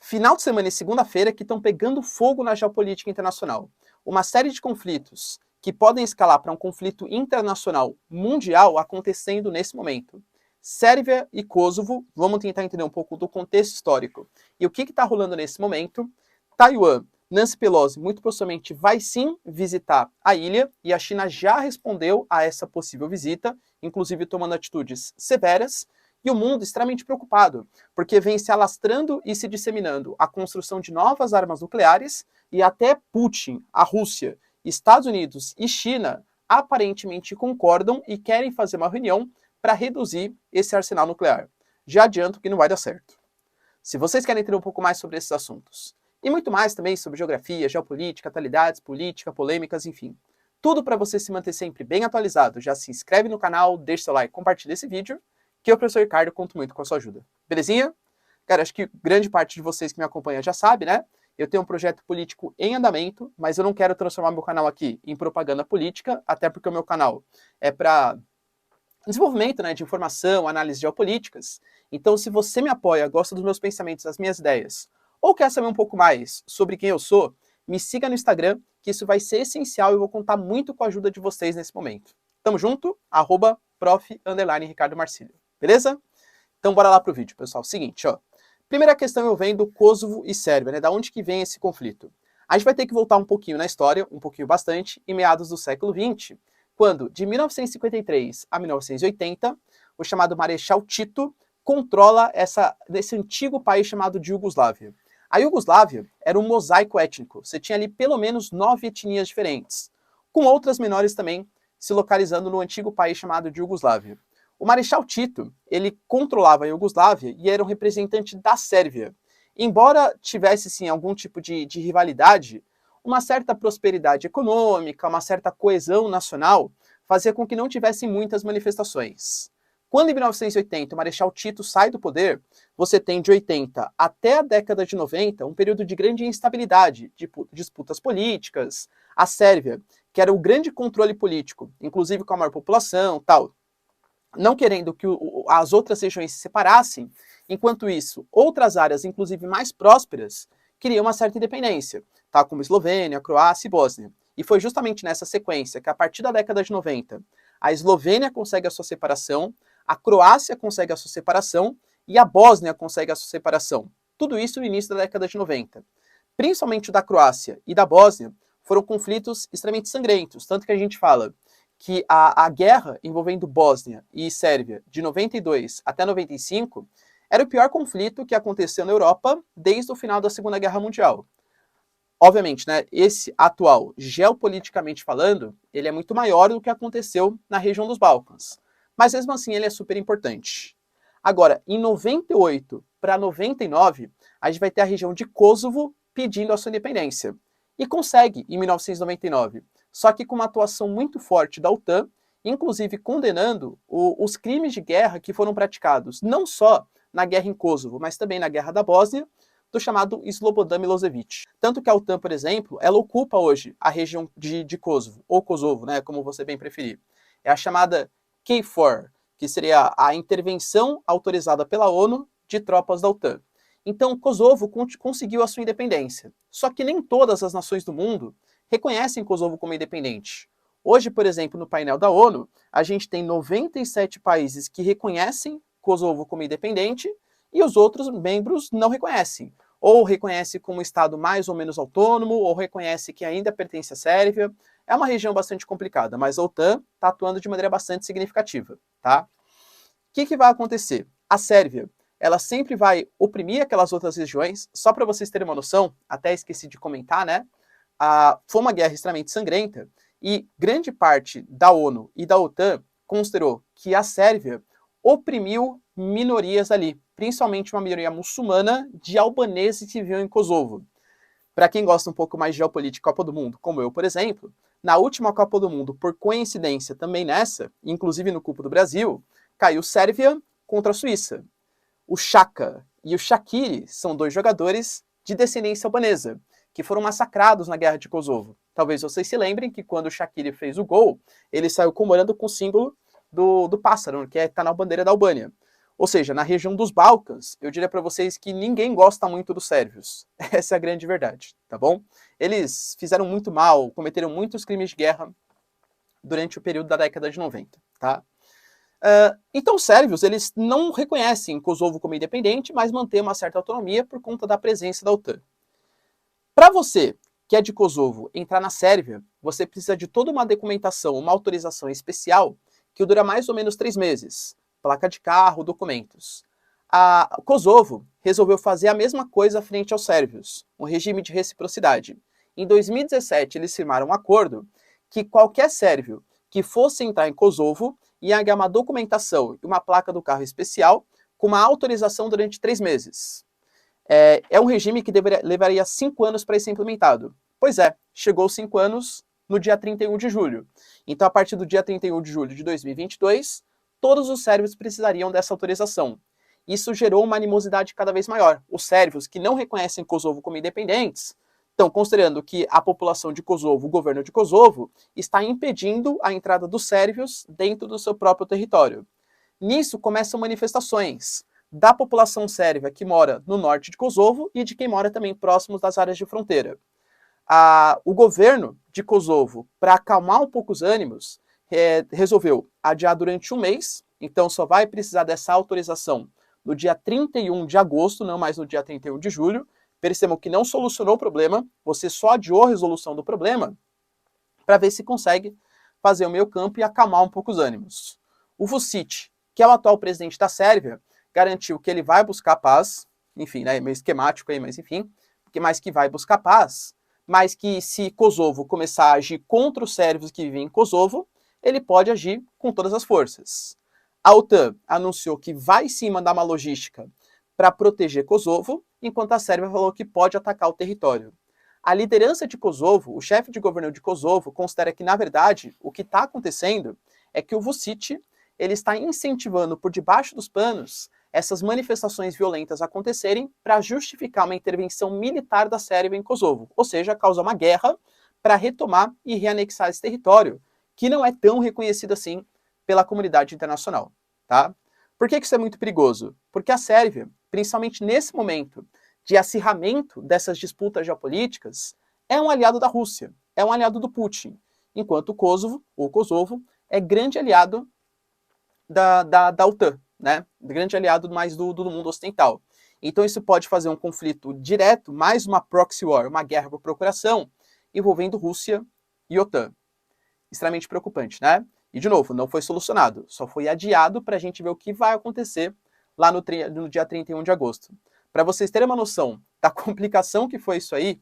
Final de semana e segunda-feira que estão pegando fogo na geopolítica internacional. Uma série de conflitos que podem escalar para um conflito internacional mundial acontecendo nesse momento. Sérvia e Kosovo, vamos tentar entender um pouco do contexto histórico. E o que está rolando nesse momento? Taiwan, Nancy Pelosi muito possivelmente vai sim visitar a ilha e a China já respondeu a essa possível visita, inclusive tomando atitudes severas. E o mundo extremamente preocupado, porque vem se alastrando e se disseminando a construção de novas armas nucleares e até Putin, a Rússia, Estados Unidos e China aparentemente concordam e querem fazer uma reunião para reduzir esse arsenal nuclear. Já adianto que não vai dar certo. Se vocês querem entender um pouco mais sobre esses assuntos, e muito mais também sobre geografia, geopolítica, atualidades, política, polêmicas, enfim, tudo para você se manter sempre bem atualizado, já se inscreve no canal, deixa seu like, compartilha esse vídeo, que eu, professor Ricardo, conto muito com a sua ajuda. Belezinha? Cara, acho que grande parte de vocês que me acompanham já sabe, né? Eu tenho um projeto político em andamento, mas eu não quero transformar meu canal aqui em propaganda política, até porque o meu canal é para desenvolvimento, né, de informação, análise geopolíticas. Então, se você me apoia, gosta dos meus pensamentos, das minhas ideias, ou quer saber um pouco mais sobre quem eu sou, me siga no Instagram, que isso vai ser essencial e eu vou contar muito com a ajuda de vocês nesse momento. Tamo junto, @prof_Ricardo Marcílio. Beleza? Então bora lá pro vídeo, pessoal. Seguinte, ó. Primeira questão eu venho do Kosovo e Sérvia, né? Da onde que vem esse conflito? A gente vai ter que voltar um pouquinho na história, um pouquinho bastante, em meados do século XX, quando, de 1953 a 1980, o chamado Marechal Tito controla esse antigo país chamado de Iugoslávia. A Iugoslávia era um mosaico étnico. Você tinha ali pelo menos 9 etnias diferentes, com outras menores também se localizando no antigo país chamado de Iugoslávia. O Marechal Tito, ele controlava a Iugoslávia e era um representante da Sérvia. Embora tivesse, sim, algum tipo de rivalidade, uma certa prosperidade econômica, uma certa coesão nacional, fazia com que não tivessem muitas manifestações. Quando, em 1980, o Marechal Tito sai do poder, você tem de 80 até a década de 90 um período de grande instabilidade, de disputas políticas. A Sérvia, que era o grande controle político, inclusive com a maior população, tal, não querendo que as outras regiões se separassem, enquanto isso, outras áreas, inclusive mais prósperas, queriam uma certa independência, tá? Como Eslovênia, Croácia e Bósnia. E foi justamente nessa sequência que, a partir da década de 90, a Eslovênia consegue a sua separação, a Croácia consegue a sua separação e a Bósnia consegue a sua separação. Tudo isso no início da década de 90. Principalmente o da Croácia e da Bósnia foram conflitos extremamente sangrentos, tanto que a gente fala que a guerra envolvendo Bósnia e Sérvia de 92 até 95 era o pior conflito que aconteceu na Europa desde o final da Segunda Guerra Mundial. Obviamente, né, esse atual, geopoliticamente falando, ele é muito maior do que aconteceu na região dos Balcãs. Mas mesmo assim ele é super importante. Agora, em 98 para 99, a gente vai ter a região de Kosovo pedindo a sua independência. E consegue em 1999. Só que com uma atuação muito forte da OTAN, inclusive condenando os crimes de guerra que foram praticados, não só na guerra em Kosovo, mas também na guerra da Bósnia, do chamado Slobodan Milosevic. Tanto que a OTAN, por exemplo, ela ocupa hoje a região de Kosovo, ou Kosovo, né, como você bem preferir. É a chamada KFOR, que seria a intervenção autorizada pela ONU de tropas da OTAN. Então, Kosovo conseguiu a sua independência. Só que nem todas as nações do mundo reconhecem Kosovo como independente. Hoje, por exemplo, no painel da ONU, a gente tem 97 países que reconhecem Kosovo como independente e os outros membros não reconhecem. Ou reconhece como Estado mais ou menos autônomo, ou reconhece que ainda pertence à Sérvia. É uma região bastante complicada, mas a OTAN está atuando de maneira bastante significativa, tá? O que vai acontecer? A Sérvia, ela sempre vai oprimir aquelas outras regiões. Só para vocês terem uma noção, até esqueci de comentar, né? Foi uma guerra extremamente sangrenta e grande parte da ONU e da OTAN considerou que a Sérvia oprimiu minorias ali, principalmente uma minoria muçulmana de albaneses que viviam em Kosovo. Para quem gosta um pouco mais de geopolítica, Copa do Mundo, como eu, por exemplo, na última Copa do Mundo, por coincidência também nessa, inclusive no Copa do Brasil, caiu Sérvia contra a Suíça. O Xhaka e o Shaqiri são dois jogadores de descendência albanesa, que foram massacrados na Guerra de Kosovo. Talvez vocês se lembrem que quando o Shaqiri fez o gol, ele saiu comemorando com o símbolo do pássaro, que está na bandeira da Albânia. Ou seja, na região dos Balcãs, eu diria para vocês que ninguém gosta muito dos sérvios. Essa é a grande verdade, tá bom? Eles fizeram muito mal, cometeram muitos crimes de guerra durante o período da década de 90, tá? Então, os sérvios, eles não reconhecem Kosovo como independente, mas mantêm uma certa autonomia por conta da presença da OTAN. Para você, que é de Kosovo, entrar na Sérvia, você precisa de toda uma documentação, uma autorização especial, que dura mais ou menos 3 meses. Placa de carro, documentos. A Kosovo resolveu fazer a mesma coisa frente aos sérvios, um regime de reciprocidade. Em 2017, eles firmaram um acordo que qualquer sérvio que fosse entrar em Kosovo ia ganhar uma documentação e uma placa do carro especial com uma autorização durante 3 meses. É um regime que levaria 5 anos para ser implementado. Pois é, chegou 5 anos no dia 31 de julho. Então, a partir do dia 31 de julho de 2022, todos os sérvios precisariam dessa autorização. Isso gerou uma animosidade cada vez maior. Os sérvios que não reconhecem Kosovo como independentes estão considerando que a população de Kosovo, o governo de Kosovo, está impedindo a entrada dos sérvios dentro do seu próprio território. Nisso começam manifestações da população sérvia que mora no norte de Kosovo e de quem mora também próximos das áreas de fronteira. O governo de Kosovo, para acalmar um pouco os ânimos, resolveu adiar durante um mês, então só vai precisar dessa autorização no dia 31 de agosto, não mais no dia 31 de julho. Percebam que não solucionou o problema, você só adiou a resolução do problema para ver se consegue fazer o meio campo e acalmar um pouco os ânimos. O Vučić, que é o atual presidente da Sérvia, garantiu que ele vai buscar paz, enfim, né, meio esquemático aí, mas enfim, mas que vai buscar paz, mas que se Kosovo começar a agir contra os sérvios que vivem em Kosovo, ele pode agir com todas as forças. A OTAN anunciou que vai sim mandar uma logística para proteger Kosovo, enquanto a Sérvia falou que pode atacar o território. A liderança de Kosovo, o chefe de governo de Kosovo, considera que, na verdade, o que está acontecendo é que o Vučić ele está incentivando por debaixo dos panos essas manifestações violentas acontecerem para justificar uma intervenção militar da Sérvia em Kosovo, ou seja, causar uma guerra para retomar e reanexar esse território, que não é tão reconhecido assim pela comunidade internacional, tá? Por que isso é muito perigoso? Porque a Sérvia, principalmente nesse momento de acirramento dessas disputas geopolíticas, é um aliado da Rússia, é um aliado do Putin, enquanto o Kosovo é grande aliado da OTAN, né? Grande aliado mais do mundo ocidental. Então isso pode fazer um conflito direto, mais uma proxy war, uma guerra por procuração, envolvendo Rússia e OTAN. Extremamente preocupante, né? E, de novo, não foi solucionado, só foi adiado para a gente ver o que vai acontecer lá no dia 31 de agosto. Para vocês terem uma noção da complicação que foi isso aí,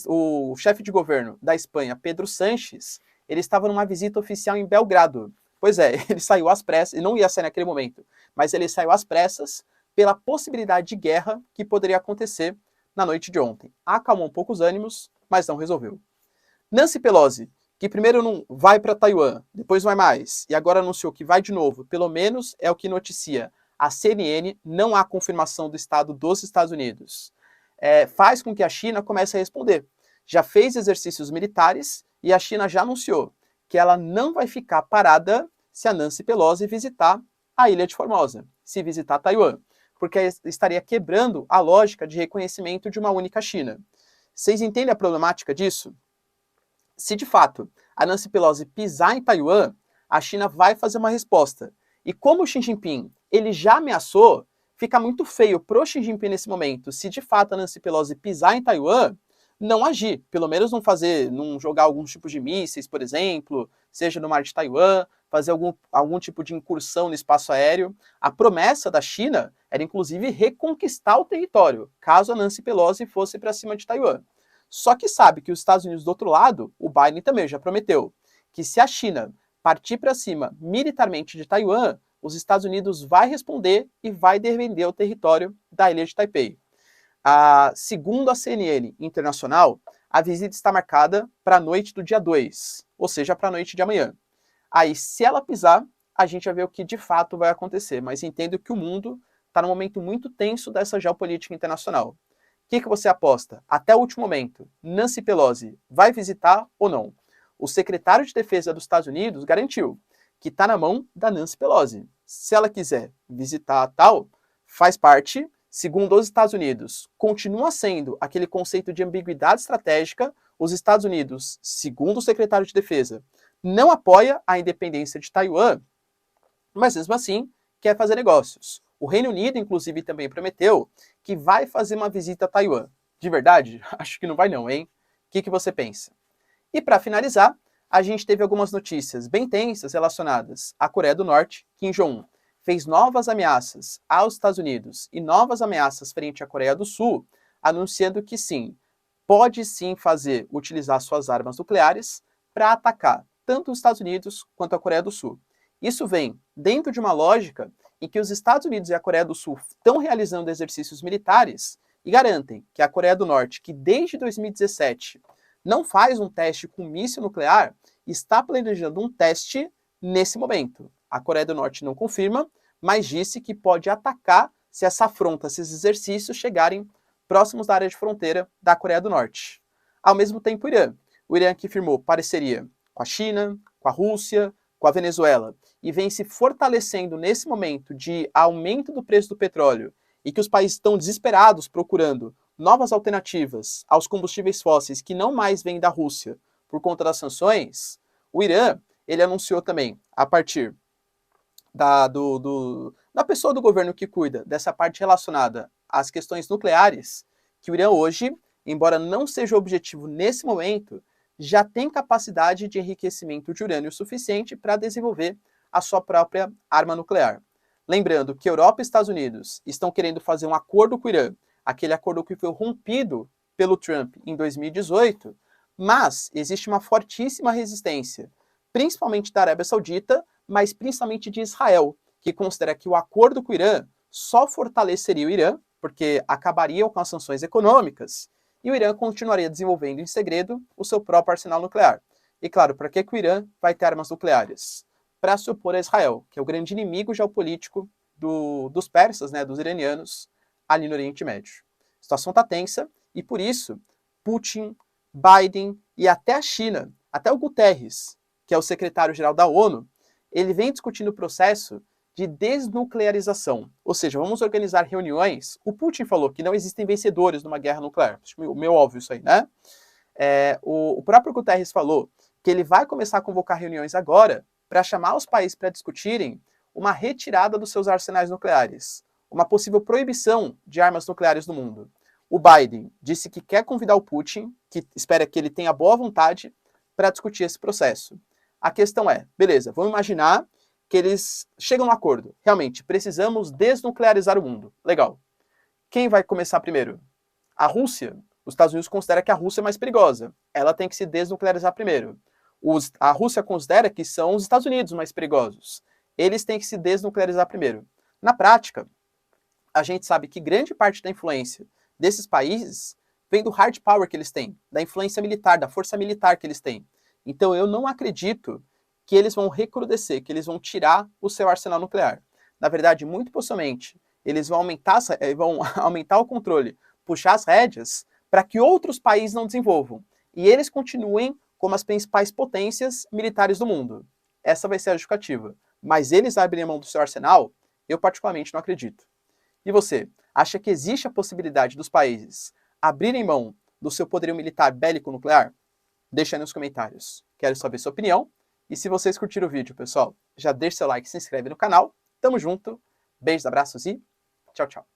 o chefe de governo da Espanha, Pedro Sánchez, ele estava numa visita oficial em Belgrado. Pois é, ele saiu às pressas, e não ia sair naquele momento, mas ele saiu às pressas pela possibilidade de guerra que poderia acontecer na noite de ontem. Acalmou um pouco os ânimos, mas não resolveu. Nancy Pelosi, que primeiro não vai para Taiwan, depois vai mais, e agora anunciou que vai de novo, pelo menos é o que noticia a CNN, não há confirmação do Estado dos Estados Unidos, faz com que a China comece a responder. Já fez exercícios militares e a China já anunciou que ela não vai ficar parada se a Nancy Pelosi visitar a Ilha de Formosa, se visitar Taiwan, porque estaria quebrando a lógica de reconhecimento de uma única China. Vocês entendem a problemática disso? Se de fato a Nancy Pelosi pisar em Taiwan, a China vai fazer uma resposta. E como o Xi Jinping ele já ameaçou, fica muito feio pro Xi Jinping nesse momento, se de fato a Nancy Pelosi pisar em Taiwan, não agir, pelo menos não jogar alguns tipos de mísseis, por exemplo, seja no mar de Taiwan, fazer algum tipo de incursão no espaço aéreo. A promessa da China era inclusive reconquistar o território, caso a Nancy Pelosi fosse para cima de Taiwan. Só que sabe que os Estados Unidos do outro lado, o Biden também já prometeu, que se a China partir para cima militarmente de Taiwan, os Estados Unidos vai responder e vai defender o território da Ilha de Taipei. Segundo a CNN Internacional, a visita está marcada para a noite do dia 2, ou seja, para a noite de amanhã. Aí, se ela pisar, a gente vai ver o que de fato vai acontecer, mas entendo que o mundo está num momento muito tenso dessa geopolítica internacional. O que você aposta? Até o último momento, Nancy Pelosi vai visitar ou não? O secretário de Defesa dos Estados Unidos garantiu que está na mão da Nancy Pelosi. se ela quiser visitar tal, faz parte, segundo os Estados Unidos, continua sendo aquele conceito de ambiguidade estratégica. Os Estados Unidos, segundo o secretário de Defesa, não apoia a independência de Taiwan, mas mesmo assim quer fazer negócios. O Reino Unido, inclusive, também prometeu que vai fazer uma visita a Taiwan. De verdade? Acho que não vai não, hein? O que você pensa? E para finalizar, a gente teve algumas notícias bem tensas relacionadas à Coreia do Norte. Kim Jong-un fez novas ameaças aos Estados Unidos e novas ameaças frente à Coreia do Sul, anunciando que sim, pode sim utilizar suas armas nucleares para atacar tanto os Estados Unidos quanto a Coreia do Sul. Isso vem dentro de uma lógica em que os Estados Unidos e a Coreia do Sul estão realizando exercícios militares e garantem que a Coreia do Norte, que desde 2017 não faz um teste com míssil nuclear, está planejando um teste nesse momento. A Coreia do Norte não confirma, mas disse que pode atacar se essa afronta, se esses exercícios chegarem próximos da área de fronteira da Coreia do Norte. Ao mesmo tempo, o Irã que firmou parceria com a China, com a Rússia, com a Venezuela, e vem se fortalecendo nesse momento de aumento do preço do petróleo, e que os países estão desesperados procurando novas alternativas aos combustíveis fósseis que não mais vêm da Rússia por conta das sanções, o Irã, ele anunciou também, a partir da pessoa do governo que cuida dessa parte relacionada às questões nucleares, que o Irã hoje, embora não seja o objetivo nesse momento, já tem capacidade de enriquecimento de urânio suficiente para desenvolver a sua própria arma nuclear. Lembrando que Europa e Estados Unidos estão querendo fazer um acordo com o Irã, aquele acordo que foi rompido pelo Trump em 2018, mas existe uma fortíssima resistência, principalmente da Arábia Saudita, mas principalmente de Israel, que considera que o acordo com o Irã só fortaleceria o Irã, porque acabaria com as sanções econômicas, e o Irã continuaria desenvolvendo em segredo o seu próprio arsenal nuclear. E claro, para que o Irã vai ter armas nucleares? Para se opor a Israel, que é o grande inimigo geopolítico dos persas, né, dos iranianos, ali no Oriente Médio. A situação está tensa e, por isso, Putin, Biden e até a China, até o Guterres, que é o secretário-geral da ONU, ele vem discutindo o processo de desnuclearização. Ou seja, vamos organizar reuniões. O Putin falou que não existem vencedores numa guerra nuclear. Meio óbvio isso aí, né? O próprio Guterres falou que ele vai começar a convocar reuniões agora para chamar os países para discutirem uma retirada dos seus arsenais nucleares, uma possível proibição de armas nucleares no mundo. O Biden disse que quer convidar o Putin, que espera que ele tenha boa vontade para discutir esse processo. A questão é, beleza, vamos imaginar que eles chegam a um acordo. Realmente, precisamos desnuclearizar o mundo. Legal. Quem vai começar primeiro? A Rússia? Os Estados Unidos considera que a Rússia é mais perigosa. Ela tem que se desnuclearizar primeiro. A Rússia considera que são os Estados Unidos mais perigosos. Eles têm que se desnuclearizar primeiro. Na prática, a gente sabe que grande parte da influência desses países vem do hard power que eles têm, da influência militar, da força militar que eles têm. Então eu não acredito que eles vão recrudescer, que eles vão tirar o seu arsenal nuclear. Na verdade, muito possivelmente, eles vão aumentar o controle, puxar as rédeas, para que outros países não desenvolvam. E eles continuem como as principais potências militares do mundo. Essa vai ser a justificativa. Mas eles abrirem mão do seu arsenal? Eu particularmente não acredito. E você, acha que existe a possibilidade dos países abrirem mão do seu poderio militar bélico nuclear? Deixa aí nos comentários. Quero saber sua opinião. E se vocês curtiram o vídeo, pessoal, já deixa seu like e se inscreve no canal. Tamo junto. Beijos, abraços e tchau, tchau.